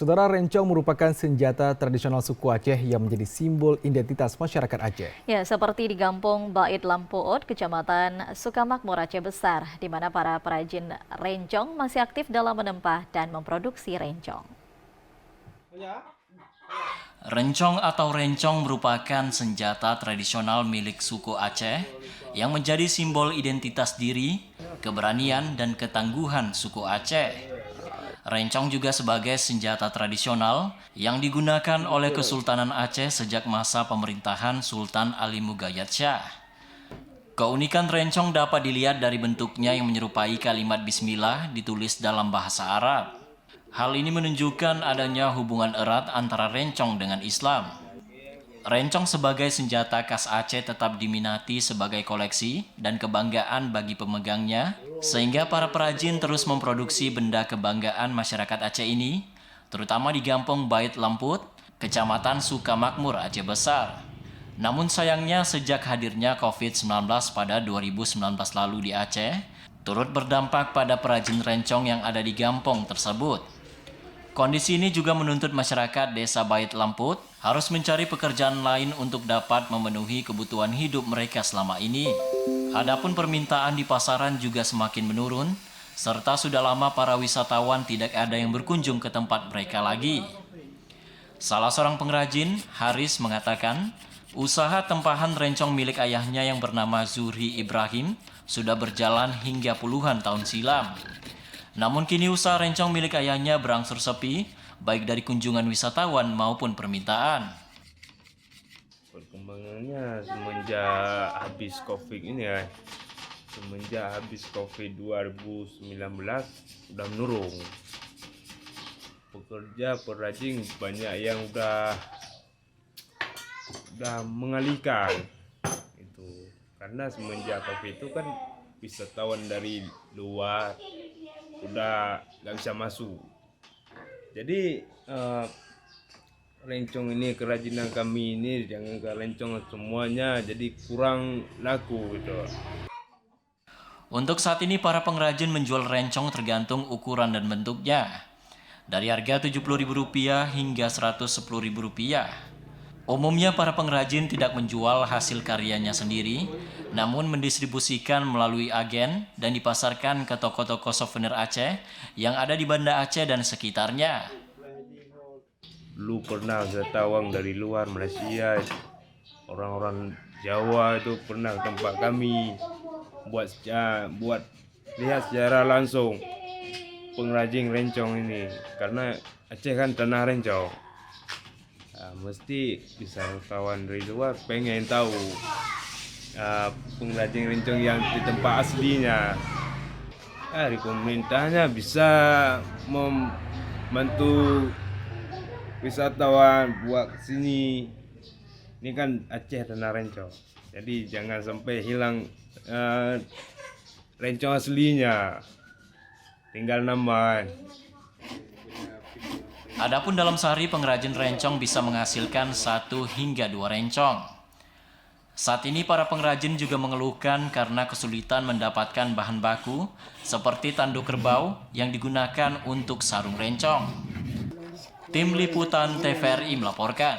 Saudara, rencong merupakan senjata tradisional suku Aceh yang menjadi simbol identitas masyarakat Aceh. Ya, seperti di Kampung Bait Lampuot, Kecamatan Sukamakmur, Aceh Besar, di mana para perajin rencong masih aktif dalam menempa dan memproduksi rencong. Rencong atau rencong merupakan senjata tradisional milik suku Aceh yang menjadi simbol identitas diri, keberanian, dan ketangguhan suku Aceh. Rencong juga sebagai senjata tradisional yang digunakan oleh Kesultanan Aceh sejak masa pemerintahan Sultan Ali Mugayyad Shah. Keunikan rencong dapat dilihat dari bentuknya yang menyerupai kalimat bismillah ditulis dalam bahasa Arab. Hal ini menunjukkan adanya hubungan erat antara rencong dengan Islam. Rencong sebagai senjata khas Aceh tetap diminati sebagai koleksi dan kebanggaan bagi pemegangnya, sehingga para perajin terus memproduksi benda kebanggaan masyarakat Aceh ini, terutama di Kampung Bait Lampuot, Kecamatan Sukamakmur, Aceh Besar. Namun sayangnya sejak hadirnya COVID-19 pada 2019 lalu di Aceh, turut berdampak pada perajin rencong yang ada di kampung tersebut. Kondisi ini juga menuntut masyarakat Desa Bait Lampuot harus mencari pekerjaan lain untuk dapat memenuhi kebutuhan hidup mereka selama ini. Adapun permintaan di pasaran juga semakin menurun, serta sudah lama para wisatawan tidak ada yang berkunjung ke tempat mereka lagi. Salah seorang pengrajin, Haris, mengatakan, usaha tempahan rencong milik ayahnya yang bernama Zuri Ibrahim sudah berjalan hingga puluhan tahun silam. Namun kini usaha rencong milik ayahnya berangsur sepi, baik dari kunjungan wisatawan maupun permintaan. Perkembangannya semenjak habis COVID ini ya, semenjak habis COVID 2019 sudah menurun. Pekerja perajin banyak yang udah mengalihkan itu, karena semenjak COVID itu kan wisatawan dari luar udah nggak bisa masuk. Jadi rencong ini, kerajinan kami ini, jangan ke rencong semuanya jadi kurang laku gitu. Untuk saat ini para pengrajin menjual rencong tergantung ukuran dan bentuknya, dari harga Rp70.000 hingga Rp110.000. Umumnya para pengrajin tidak menjual hasil karyanya sendiri, namun mendistribusikan melalui agen dan dipasarkan ke toko-toko souvenir Aceh yang ada di Banda Aceh dan sekitarnya. Dulu pernah wisatawan dari luar Malaysia, orang-orang Jawa itu pernah ke tempat kami buat lihat secara langsung pengrajin rencong ini, karena Aceh kan tanah rencong. Mesti wisatawan dari luar pengen tahu pengrajin rencong yang di tempat aslinya. Dari pemerintahnya bisa membantu wisatawan buat sini. Ini kan Aceh tanah rencong, jadi jangan sampai hilang rencong aslinya, tinggal nama. Adapun dalam sehari pengrajin rencong bisa menghasilkan 1 hingga 2 rencong. Saat ini para pengrajin juga mengeluhkan karena kesulitan mendapatkan bahan baku seperti tanduk kerbau yang digunakan untuk sarung rencong. Tim Liputan TVRI melaporkan.